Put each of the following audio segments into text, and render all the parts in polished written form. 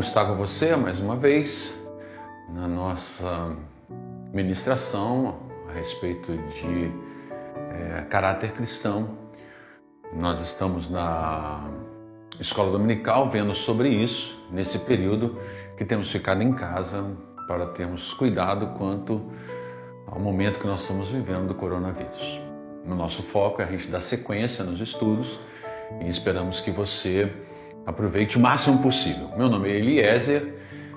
estar com você mais uma vez na nossa ministração a respeito de caráter cristão. Nós estamos na escola dominical vendo sobre isso, nesse período que temos ficado em casa para termos cuidado quanto ao momento que nós estamos vivendo do coronavírus. O nosso foco é a gente dar sequência nos estudos e esperamos que você aproveite o máximo possível. Meu nome é Eliezer,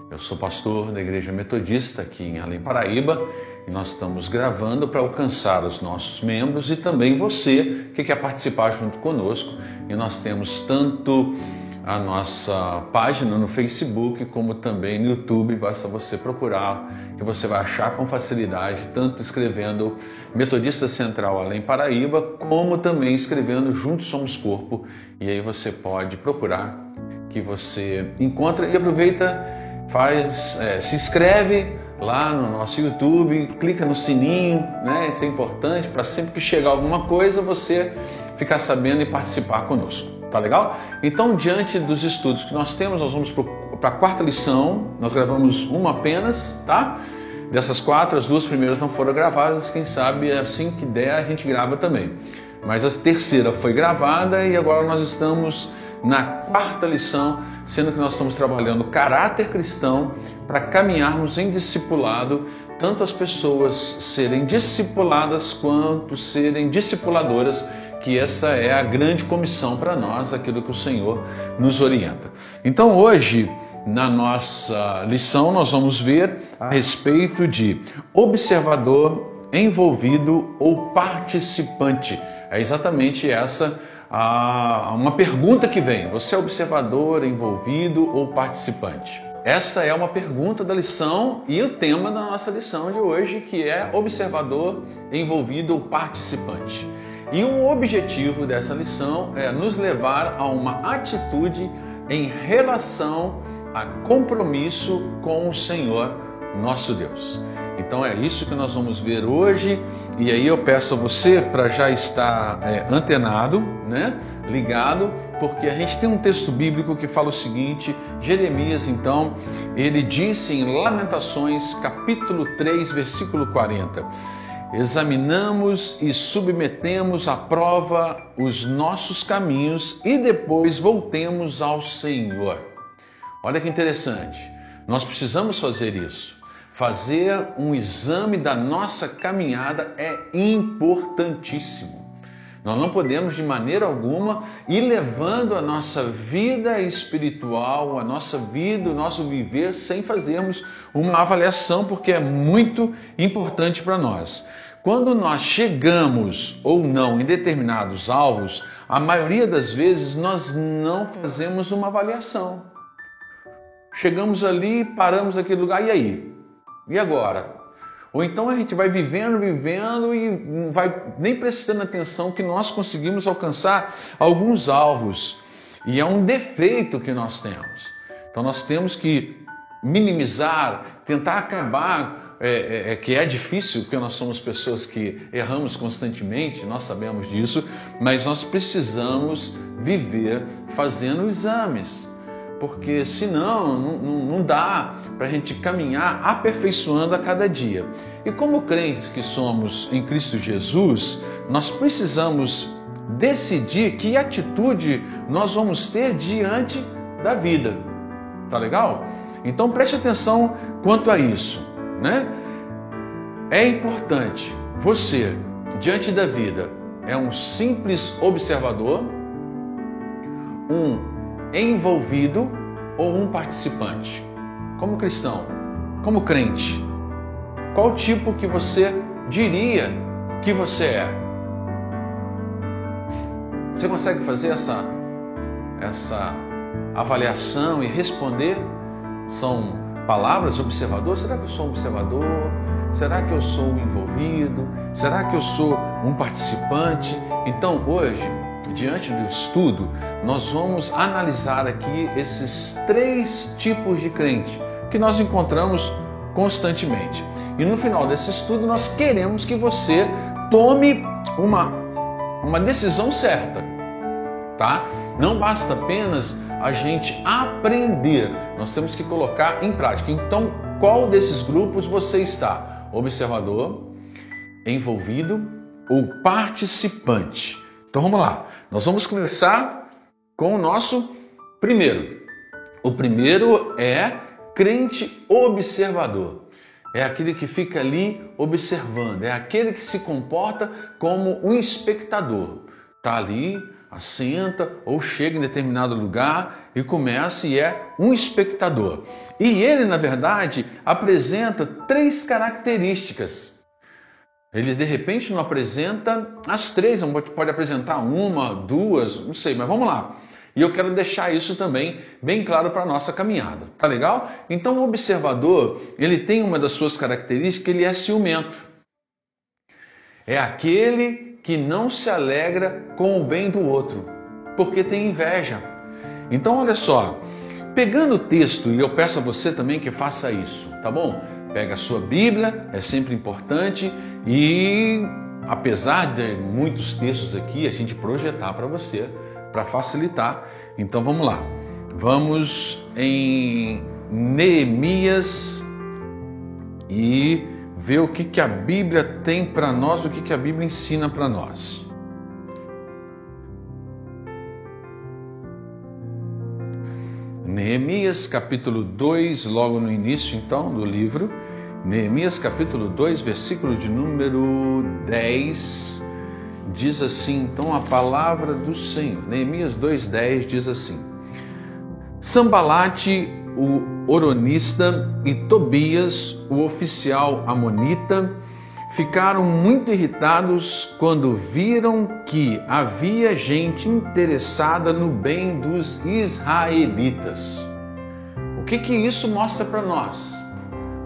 eu sou pastor da Igreja Metodista aqui em Além Paraíba e nós estamos gravando para alcançar os nossos membros e também você que quer participar junto conosco. E nós temos tanto a nossa página no Facebook como também no YouTube, basta você procurar que você vai achar com facilidade, tanto escrevendo Metodista Central Além Paraíba, como também escrevendo Juntos Somos Corpo, e aí você pode procurar que você encontra e aproveita, se inscreve lá no nosso YouTube, clica no sininho, né? Isso é importante para sempre que chegar alguma coisa você ficar sabendo e participar conosco, tá legal? Então, diante dos estudos que nós temos, nós vamos para a quarta lição. Nós gravamos uma apenas, tá? Dessas quatro, as duas primeiras não foram gravadas, quem sabe assim que der a gente grava também. Mas a terceira foi gravada e agora nós estamos na quarta lição, sendo que nós estamos trabalhando caráter cristão para caminharmos em discipulado, tanto as pessoas serem discipuladas quanto serem discipuladoras, que essa é a grande comissão para nós, aquilo que o Senhor nos orienta. Então hoje, na nossa lição, nós vamos ver a respeito de observador, envolvido ou participante. É exatamente essa uma pergunta que vem: você é observador, envolvido ou participante? Essa é uma pergunta da lição e o tema da nossa lição de hoje, que é observador, envolvido ou participante. E o objetivo dessa lição é nos levar a uma atitude em relação a compromisso com o Senhor nosso Deus. Então é isso que nós vamos ver hoje, e aí eu peço a você para já estar antenado, né? Ligado, porque a gente tem um texto bíblico que fala o seguinte. Jeremias, então, ele disse em Lamentações, capítulo 3, versículo 40, examinamos e submetemos à prova os nossos caminhos e depois voltemos ao Senhor. Olha que interessante, nós precisamos fazer isso. Fazer um exame da nossa caminhada é importantíssimo. Nós não podemos de maneira alguma ir levando a nossa vida espiritual, a nossa vida, o nosso viver, sem fazermos uma avaliação, porque é muito importante para nós. Quando nós chegamos ou não em determinados alvos, a maioria das vezes nós não fazemos uma avaliação. Chegamos ali, paramos naquele lugar, e aí? E agora? Ou então a gente vai vivendo e não vai nem prestando atenção que nós conseguimos alcançar alguns alvos. E é um defeito que nós temos. Então nós temos que minimizar, tentar acabar, que é difícil, porque nós somos pessoas que erramos constantemente, nós sabemos disso, mas nós precisamos viver fazendo exames. Porque senão não dá para a gente caminhar aperfeiçoando a cada dia. E como crentes que somos em Cristo Jesus, nós precisamos decidir que atitude nós vamos ter diante da vida. Tá legal? Então preste atenção quanto a isso, né? É importante você, diante da vida, é um simples observador, um envolvido ou um participante? Como cristão, como crente, qual tipo que você diria que você é? Você consegue fazer essa avaliação e responder? São palavras observador? Será que eu sou um observador? Será que eu sou um envolvido? Será que eu sou um participante? Então hoje, diante do estudo, nós vamos analisar aqui esses três tipos de crente que nós encontramos constantemente. E no final desse estudo nós queremos que você tome uma decisão certa, tá? Não basta apenas a gente aprender, nós temos que colocar em prática. Então, qual desses grupos você está? Observador, envolvido ou participante? Então vamos lá, nós vamos começar com o nosso primeiro. O primeiro é crente observador. É aquele que fica ali observando, é aquele que se comporta como um espectador. Está ali, assenta ou chega em determinado lugar e começa e é um espectador. E ele, na verdade, apresenta 3 características. Ele, de repente, não apresenta as 3, pode apresentar 1, 2, não sei, mas vamos lá. E eu quero deixar isso também bem claro para a nossa caminhada, tá legal? Então o observador, ele tem uma das suas características, ele é ciumento. É aquele que não se alegra com o bem do outro, porque tem inveja. Então olha só, pegando o texto, e eu peço a você também que faça isso, tá bom? Pega a sua Bíblia, é sempre importante, e apesar de muitos textos aqui, a gente projetar para você, para facilitar. Então vamos lá. Vamos em Neemias e ver o que a Bíblia tem para nós, o que a Bíblia ensina para nós. Neemias capítulo 2, logo no início então do livro. Neemias capítulo 2, versículo de número 10. Diz assim, então, a palavra do Senhor. Neemias 2,10 diz assim: Sambalate, o horonista, e Tobias, o oficial amonita, ficaram muito irritados quando viram que havia gente interessada no bem dos israelitas. O que isso mostra para nós?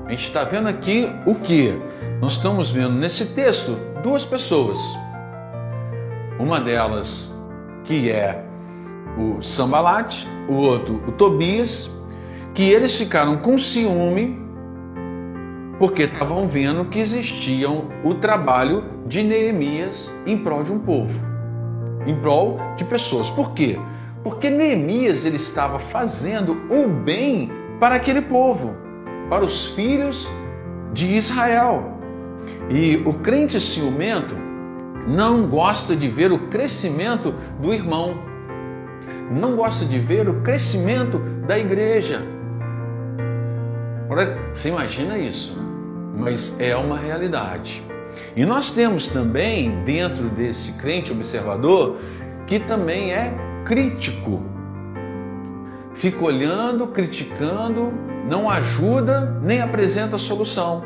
A gente está vendo aqui o que? Nós estamos vendo nesse texto 2 pessoas. Uma delas que é o Sambalate, o outro o Tobias, que eles ficaram com ciúme porque estavam vendo que existia o trabalho de Neemias em prol de um povo, em prol de pessoas. Por quê? Porque Neemias ele estava fazendo o bem para aquele povo, para os filhos de Israel. E o crente ciumento não gosta de ver o crescimento do irmão, não gosta de ver o crescimento da igreja. Você imagina isso, mas é uma realidade. E nós temos também, dentro desse crente observador, que também é crítico. Fica olhando, criticando, não ajuda, nem apresenta solução.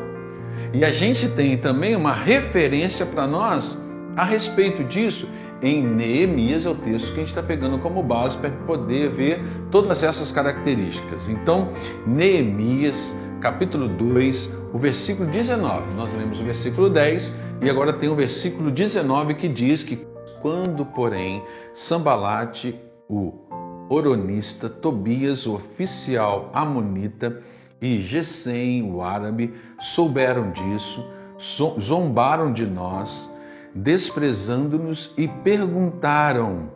E a gente tem também uma referência para nós a respeito disso, em Neemias, é o texto que a gente está pegando como base para poder ver todas essas características. Então, Neemias, capítulo 2, o versículo 19. Nós lemos o versículo 10 e agora tem o versículo 19 que diz que quando, porém, Sambalate, o horonista, Tobias, o oficial amonita, e Gesem, o árabe, souberam disso, zombaram de nós, desprezando-nos e perguntaram: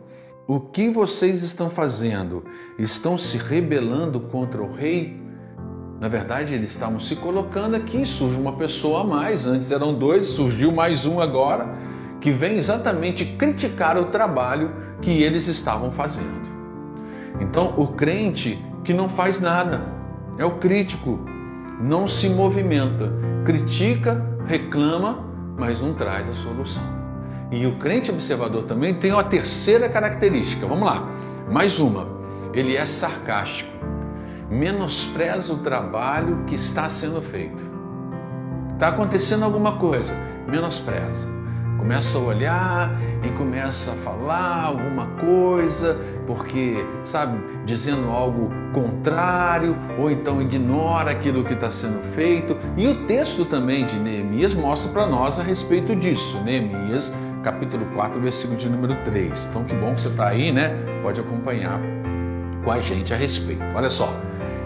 o que vocês estão fazendo? Estão se rebelando contra o rei? Na verdade, eles estavam se colocando aqui, surge uma pessoa a mais, antes eram 2, surgiu mais um agora, que vem exatamente criticar o trabalho que eles estavam fazendo. Então, o crente que não faz nada, é o crítico, não se movimenta, critica, reclama, mas não traz a solução. E o crente observador também tem uma terceira característica. Vamos lá, mais uma. Ele é sarcástico, menospreza o trabalho que está sendo feito. Está acontecendo alguma coisa, menospreza. Começa a olhar e começa a falar alguma coisa, porque, sabe, dizendo algo contrário, ou então ignora aquilo que está sendo feito. E o texto também de Neemias mostra para nós a respeito disso. Neemias, capítulo 4, versículo de número 3. Então, que bom que você está aí, né? Pode acompanhar com a gente a respeito. Olha só.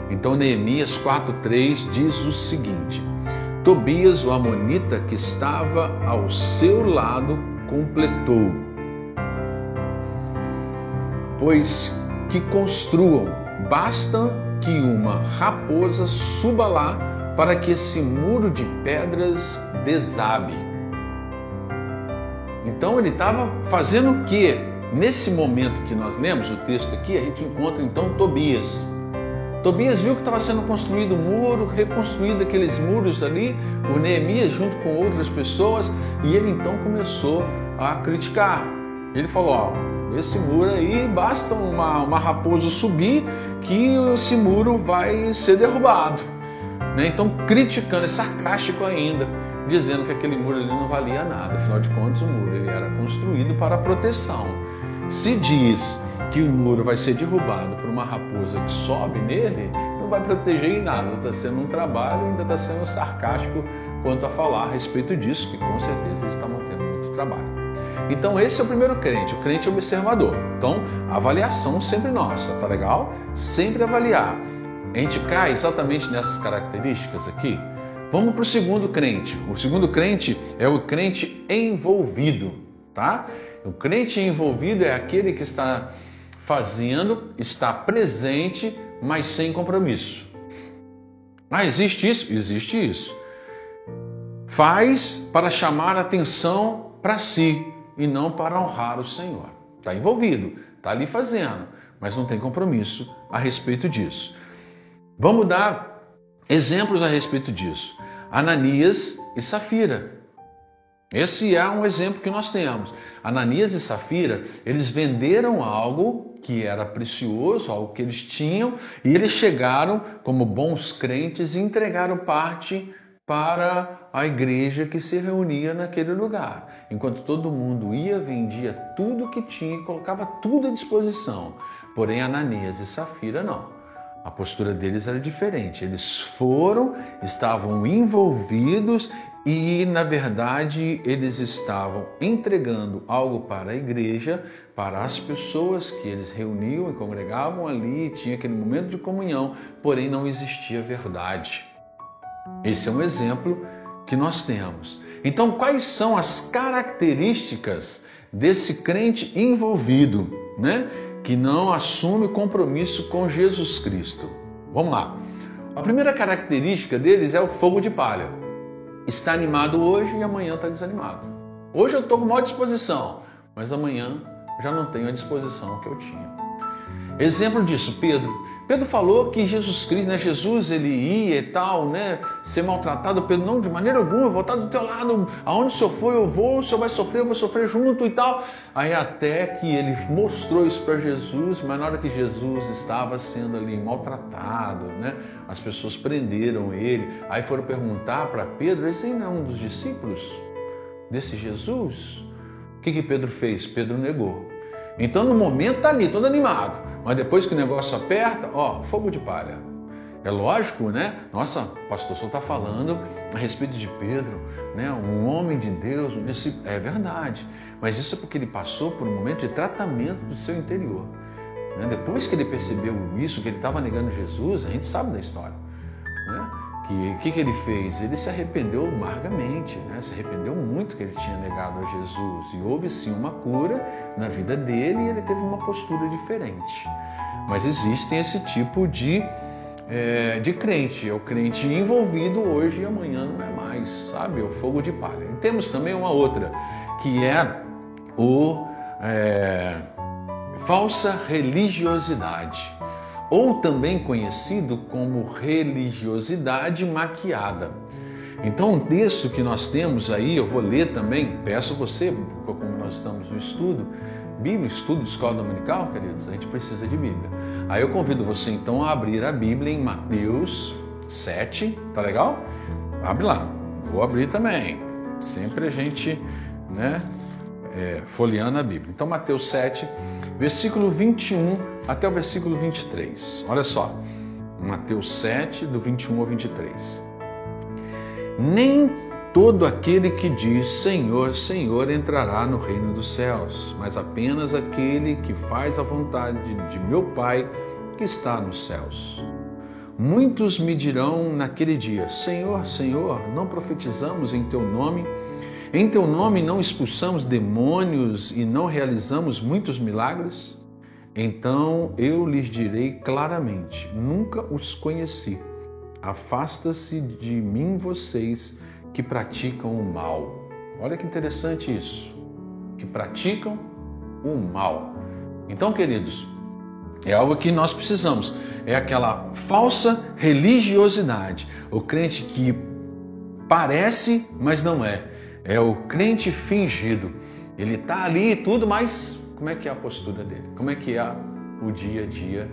Então, Neemias 4:3 diz o seguinte: Tobias, o amonita que estava ao seu lado, completou: pois que construam, basta que uma raposa suba lá para que esse muro de pedras desabe. Então ele estava fazendo o quê? Nesse momento que nós lemos o texto aqui, a gente encontra então Tobias. Tobias viu que estava sendo construído um muro, reconstruído aqueles muros ali por Neemias junto com outras pessoas, e ele então começou a criticar. Ele falou, esse muro aí basta uma raposa subir que esse muro vai ser derrubado. Então criticando, é sarcástico ainda, dizendo que aquele muro ali não valia nada. Afinal de contas, o muro ele era construído para proteção. Se diz que o muro vai ser derrubado por uma raposa que sobe nele, não vai proteger em nada. Está sendo um trabalho, ainda está sendo sarcástico quanto a falar a respeito disso, que com certeza eles estavam tendo muito trabalho. Então esse é o primeiro crente, o crente observador. Então a avaliação sempre nossa, tá legal? Sempre avaliar. A gente cai exatamente nessas características aqui. Vamos para o segundo crente. O segundo crente é o crente envolvido, tá? O crente envolvido é aquele que está fazendo, está presente, mas sem compromisso. Existe isso? Existe isso. Faz para chamar a atenção para si e não para honrar o Senhor. Está envolvido, está ali fazendo, mas não tem compromisso a respeito disso. Vamos dar exemplos a respeito disso. Ananias e Safira. Esse é um exemplo que nós temos. Ananias e Safira, eles venderam algo que era precioso, algo que eles tinham, e eles chegaram como bons crentes e entregaram parte para a igreja que se reunia naquele lugar. Enquanto todo mundo ia, vendia tudo que tinha e colocava tudo à disposição. Porém, Ananias e Safira não. A postura deles era diferente. Eles foram, estavam envolvidos e, na verdade, eles estavam entregando algo para a igreja, para as pessoas que eles reuniam e congregavam ali, tinha aquele momento de comunhão, porém não existia verdade. Esse é um exemplo que nós temos. Então, quais são as características desse crente envolvido, né? Que não assume compromisso com Jesus Cristo? Vamos lá. A primeira característica deles é o fogo de palha. Está animado hoje e amanhã está desanimado. Hoje eu estou com maior disposição, mas amanhã já não tenho a disposição que eu tinha. Exemplo disso, Pedro. Pedro falou que Jesus Cristo, né? Jesus ele ia e tal, né? Ser maltratado. Pedro, não, de maneira alguma, eu vou estar do teu lado. Aonde o Senhor for, eu vou. O Senhor vai sofrer, eu vou sofrer junto e tal. Aí até que ele mostrou isso para Jesus, mas na hora que Jesus estava sendo ali maltratado, né? As pessoas prenderam ele. Aí foram perguntar para Pedro, esse ainda é um dos discípulos desse Jesus? O que Pedro fez? Pedro negou. Então no momento está ali, todo animado. Mas depois que o negócio aperta, fogo de palha. É lógico, né? Nossa, o pastor só está falando a respeito de Pedro, né? Um homem de Deus, um discípulo. É verdade. Mas isso é porque ele passou por um momento de tratamento do seu interior. Né? Depois que ele percebeu isso, que ele estava negando Jesus, a gente sabe da história. Né? O que ele fez? Ele se arrependeu amargamente, né? Se arrependeu muito que ele tinha negado a Jesus. E houve sim uma cura na vida dele e ele teve uma postura diferente. Mas existem esse tipo de crente. É o crente envolvido hoje e amanhã não é mais, sabe? É o fogo de palha. E temos também uma outra, que é falsa religiosidade, ou também conhecido como religiosidade maquiada. Então, um texto que nós temos aí, eu vou ler também, peço você, como nós estamos no estudo, Bíblia, estudo de escola dominical, queridos, a gente precisa de Bíblia. Aí eu convido você então a abrir a Bíblia em Mateus 7, tá legal? Abre lá, vou abrir também, sempre a gente, né, folheando a Bíblia. Então, Mateus 7, versículo 21 até o versículo 23. Olha só, Mateus 7, do 21 ao 23. Nem todo aquele que diz Senhor, Senhor entrará no reino dos céus, mas apenas aquele que faz a vontade de meu Pai que está nos céus. Muitos me dirão naquele dia, Senhor, Senhor, não profetizamos em teu nome? Em teu nome não expulsamos demônios e não realizamos muitos milagres? Então eu lhes direi claramente: nunca os conheci. Afasta-se de mim vocês que praticam o mal. Olha que interessante isso. Que praticam o mal. Então, queridos, é algo que nós precisamos. É aquela falsa religiosidade. O crente que parece, mas não é. É o crente fingido. Ele está ali e tudo, mas como é que é a postura dele? Como é que é o dia a dia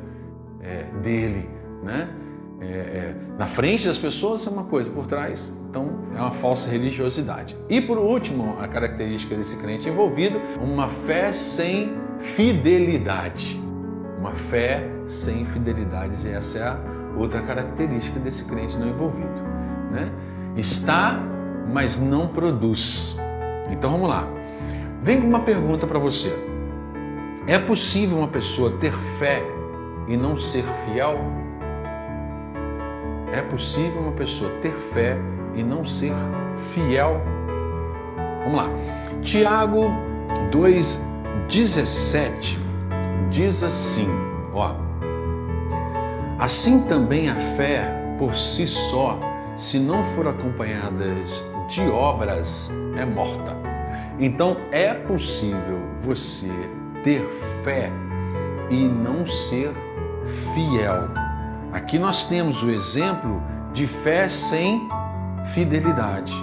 dele, né? Na frente das pessoas é uma coisa, por trás, então é uma falsa religiosidade. E por último, a característica desse crente envolvido, uma fé sem fidelidade. Uma fé sem fidelidade, e essa é a outra característica desse crente não envolvido, né? Está, mas não produz. Então vamos lá. Vem com uma pergunta para você. É possível uma pessoa ter fé e não ser fiel? É possível uma pessoa ter fé e não ser fiel? Vamos lá. Tiago 2,17 diz assim, ó: assim também a fé por si só, se não for acompanhada de obras, é morta. Então é possível você ter fé e não ser fiel. Aqui nós temos o exemplo de fé sem fidelidade.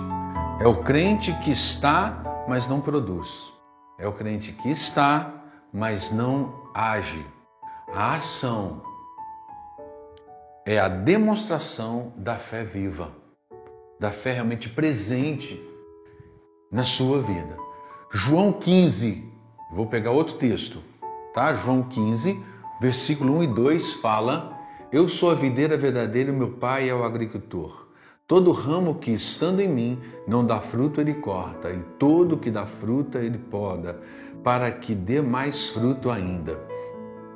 É o crente que está, mas não produz. É o crente que está, mas não age. A ação é a demonstração da fé viva, da fé realmente presente na sua vida. João 15, vou pegar outro texto, tá? João 15, versículo 1 e 2 fala: eu sou a videira verdadeira e meu pai é o agricultor. Todo ramo que estando em mim não dá fruto ele corta, e todo que dá fruta ele poda, para que dê mais fruto ainda.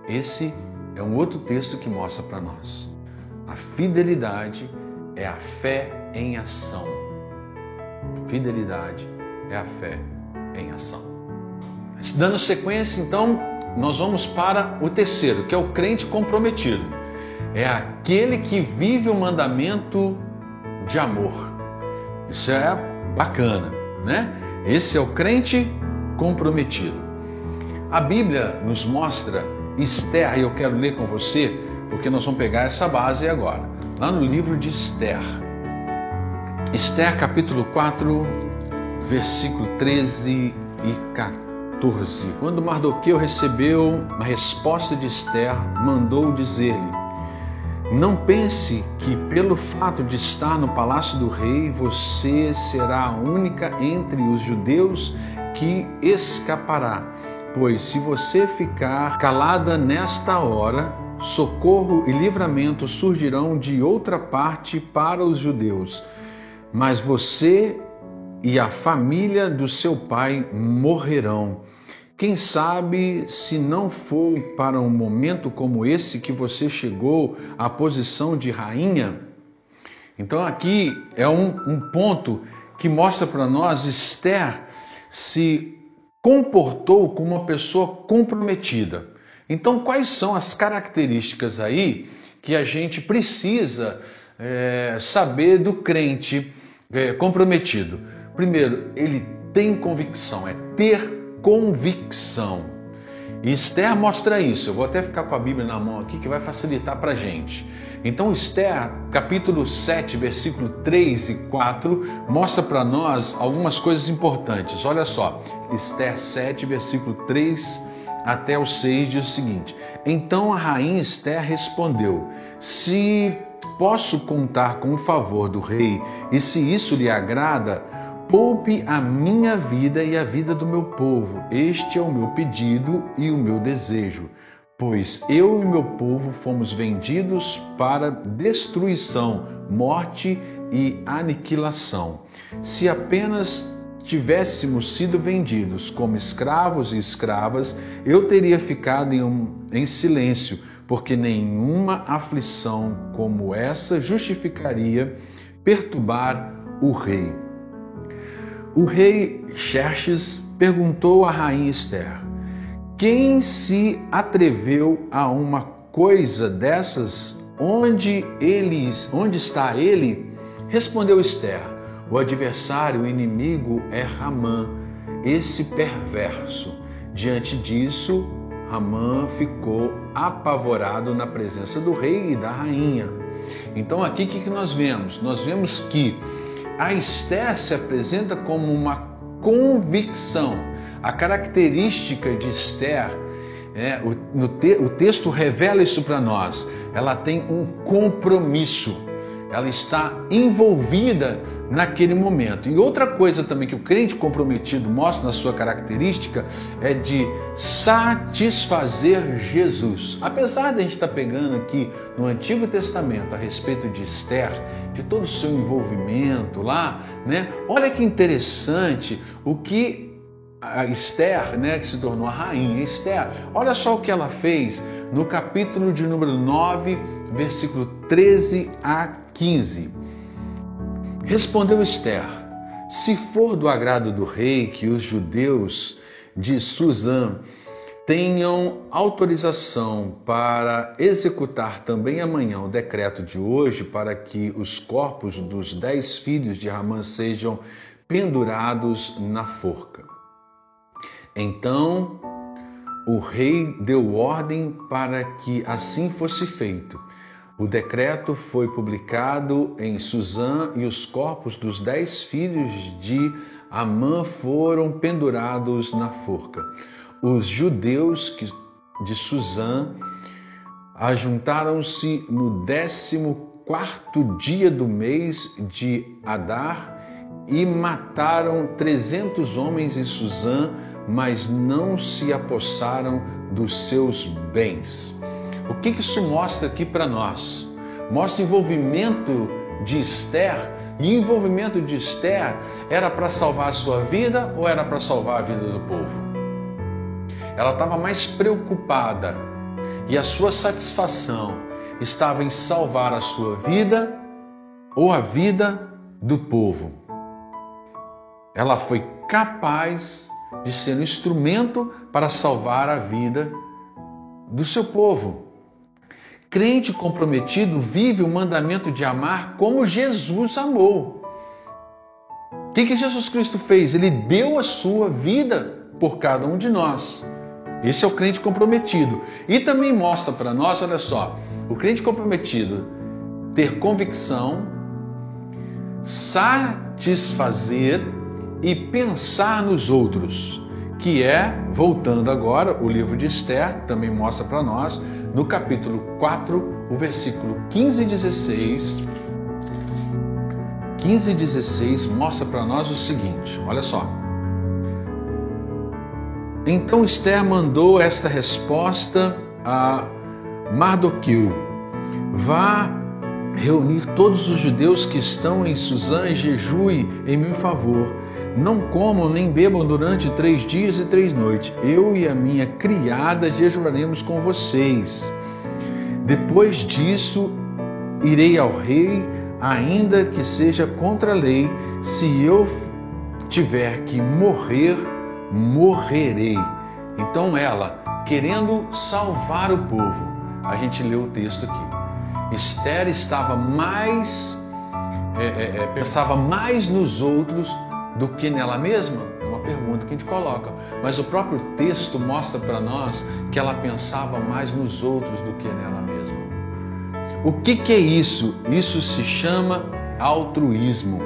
Esse é um outro texto que mostra para nós. A fidelidade é a fé em ação. Fidelidade é a fé em ação. Dando sequência, então, nós vamos para o terceiro, que é o crente comprometido. É aquele que vive o mandamento de amor. Isso é bacana, né? Esse é o crente comprometido. A Bíblia nos mostra Esther, e eu quero ler com você, porque nós vamos pegar essa base agora. Lá no livro de Esther. Esther capítulo 4, versículo 13 e 14. Quando Mardoqueu recebeu a resposta de Esther, mandou dizer-lhe: não pense que pelo fato de estar no palácio do rei, você será a única entre os judeus que escapará. Pois se você ficar calada nesta hora, socorro e livramento surgirão de outra parte para os judeus. Mas você e a família do seu pai morrerão. Quem sabe se não foi para um momento como esse que você chegou à posição de rainha? Então aqui é um ponto que mostra para nós Esther se comportou como uma pessoa comprometida. Então quais são as características aí que a gente precisa saber do crente comprometido? Primeiro, ele tem convicção, é ter convicção. E Esther mostra isso. Eu vou até ficar com a Bíblia na mão aqui que vai facilitar para a gente. Então Esther, capítulo 7, versículo 3 e 4, mostra para nós algumas coisas importantes. Olha só, Esther 7, versículo 3 até o 6 diz o seguinte: então a rainha Esther respondeu: se posso contar com o favor do rei, e se isso lhe agrada, poupe a minha vida e a vida do meu povo. Este é o meu pedido e o meu desejo, pois eu e meu povo fomos vendidos para destruição, morte e aniquilação. Se apenas tivéssemos sido vendidos como escravos e escravas, eu teria ficado em silêncio, porque nenhuma aflição como essa justificaria perturbar o rei. O rei Xerxes perguntou à rainha Esther: quem se atreveu a uma coisa dessas? Onde está ele? Respondeu Esther: o adversário, o inimigo é Hamã, esse perverso. Diante disso, Hamã ficou apavorado na presença do rei e da rainha. Então aqui o que nós vemos? Nós vemos que a Esther se apresenta como uma convicção. A característica de Esther, o texto revela isso para nós. Ela tem um compromisso. Ela está envolvida naquele momento. E outra coisa também que o crente comprometido mostra na sua característica é de satisfazer Jesus. Apesar de a gente estar pegando aqui no Antigo Testamento a respeito de Esther, de todo o seu envolvimento lá, né? Olha que interessante o que a Esther, né, que se tornou a rainha Esther, olha só o que ela fez no capítulo de número 9, versículo 13 a 15. Respondeu Esther: se for do agrado do rei que os judeus de Susã tenham autorização para executar também amanhã o decreto de hoje, para que os corpos dos 10 filhos de Hamã sejam pendurados na forca. Então o rei deu ordem para que assim fosse feito. O decreto foi publicado em Susã e os corpos dos 10 filhos de Hamã foram pendurados na forca. Os judeus de Susã ajuntaram-se no 14º dia do mês de Adar e mataram 300 homens em Susã, mas não se apossaram dos seus bens. O que isso mostra aqui para nós? Mostra o envolvimento de Esther. E o envolvimento de Esther era para salvar a sua vida ou era para salvar a vida do povo? Ela estava mais preocupada e a sua satisfação estava em salvar a sua vida ou a vida do povo. Ela foi capaz de ser um instrumento para salvar a vida do seu povo. Crente comprometido vive o mandamento de amar como Jesus amou. O que Jesus Cristo fez? Ele deu a sua vida por cada um de nós. Esse é o crente comprometido. E também mostra para nós, olha só, o crente comprometido ter convicção, satisfazer e pensar nos outros, que é, voltando agora, o livro de Esther também mostra para nós, no capítulo 4, o versículo 15 e 16. 15 e 16 mostra para nós o seguinte, olha só. Então Esther mandou esta resposta a Mardoqueu: vá reunir todos os judeus que estão em Susã e jejue em meu favor. Não comam nem bebam durante 3 dias e 3 noites. Eu e a minha criada jejuaremos com vocês. Depois disso, irei ao rei, ainda que seja contra a lei. Se eu tiver que morrer, morrerei. Então ela, querendo salvar o povo, a gente leu o texto aqui. Esther estava pensava mais nos outros do que nela mesma? É uma pergunta que a gente coloca. Mas o próprio texto mostra para nós que ela pensava mais nos outros do que nela mesma. O que é isso? Isso se chama altruísmo.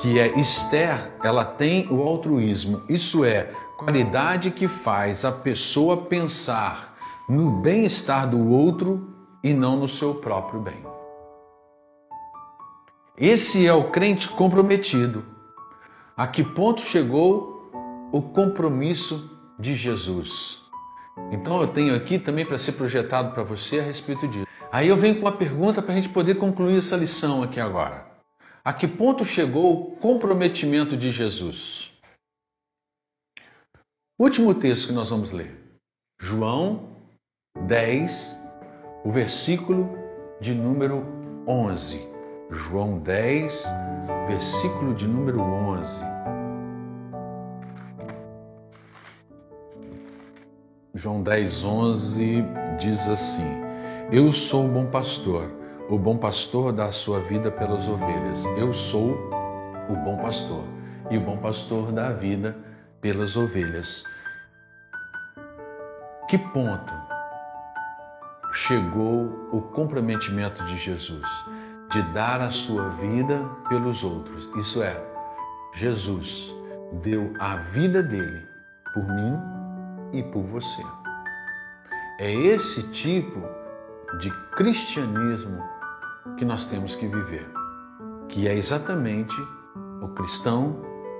Que é Esther, ela tem o altruísmo. Isso é qualidade que faz a pessoa pensar no bem-estar do outro e não no seu próprio bem. Esse é o crente comprometido. A que ponto chegou o compromisso de Jesus? Então eu tenho aqui também para ser projetado para você a respeito disso. Aí eu venho com uma pergunta para a gente poder concluir essa lição aqui agora. A que ponto chegou o comprometimento de Jesus? Último texto que nós vamos ler. João 10, o versículo de número 11. João 10, versículo de número 11. João 10:11 diz assim: Eu sou o bom pastor dá a sua vida pelas ovelhas. Eu sou o bom pastor, e o bom pastor dá a vida pelas ovelhas. Que ponto chegou o comprometimento de Jesus de dar a sua vida pelos outros? Isso é, Jesus deu a vida dele por mim e por você. É esse tipo de cristianismo que nós temos que viver, que é exatamente o cristão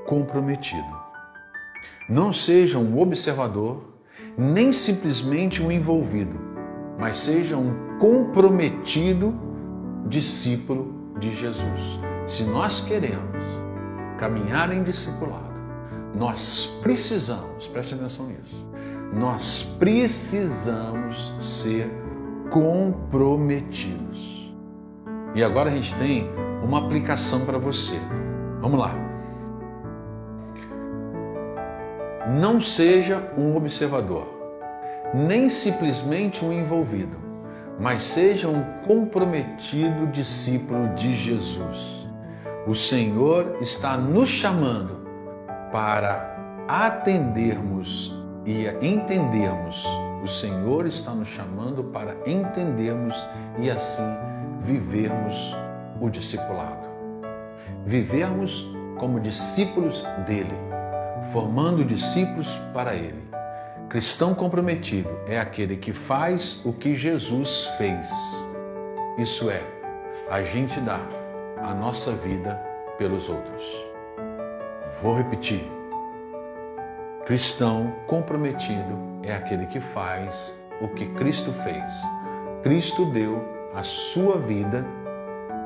comprometido. Não seja um observador, nem simplesmente um envolvido, mas seja um comprometido discípulo de Jesus. Se nós queremos caminhar em discipulado, nós precisamos, preste atenção nisso, nós precisamos ser comprometidos. E agora a gente tem uma aplicação para você. Vamos lá. Não seja um observador, nem simplesmente um envolvido, mas seja um comprometido discípulo de Jesus. O Senhor está nos chamando para atendermos e entendermos. O Senhor está nos chamando para entendermos e assim vivermos o discipulado. Vivermos como discípulos dele, formando discípulos para ele. Cristão comprometido é aquele que faz o que Jesus fez. Isso é, a gente dá a nossa vida pelos outros. Vou repetir. Cristão comprometido é aquele que faz o que Cristo fez. Cristo deu a sua vida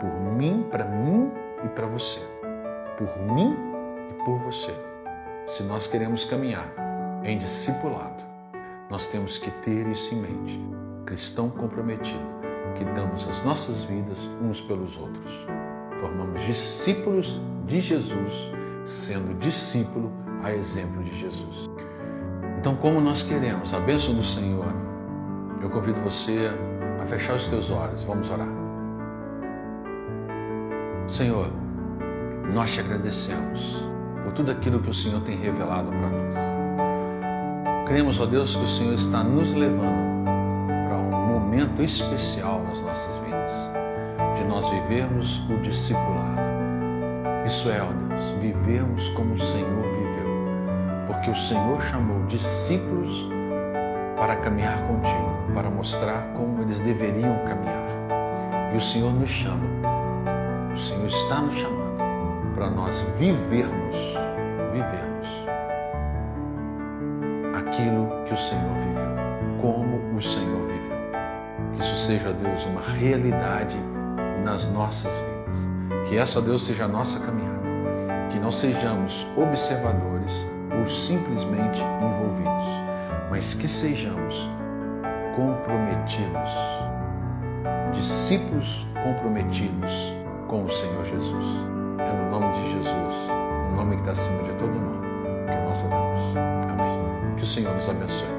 por mim, para mim e para você. Por mim e por você. Se nós queremos caminhar em discipulado, nós temos que ter isso em mente. Cristão comprometido, que damos as nossas vidas uns pelos outros. Formamos discípulos de Jesus, sendo discípulo a exemplo de Jesus. Então, como nós queremos a bênção do Senhor, eu convido você a fechar os teus olhos. Vamos orar. Senhor, nós te agradecemos por tudo aquilo que o Senhor tem revelado para nós. Cremos, ó Deus, que o Senhor está nos levando para um momento especial nas nossas vidas, de nós vivermos o discipulado. Isso é, ó Deus, vivermos como o Senhor viveu, porque o Senhor chamou discípulos para caminhar contigo, para mostrar como eles deveriam caminhar. E o Senhor nos chama, o Senhor está nos chamando para nós vivermos aquilo que o Senhor viveu, como o Senhor viveu. Que isso seja, Deus, uma realidade nas nossas vidas. Que essa, Deus, seja a nossa caminhada. Que não sejamos observadores ou simplesmente envolvidos, mas que sejamos comprometidos, discípulos comprometidos com o Senhor Jesus. É no nome de Jesus, no nome que está acima de todo nome, que nós oramos. Amém. Que o Senhor nos abençoe.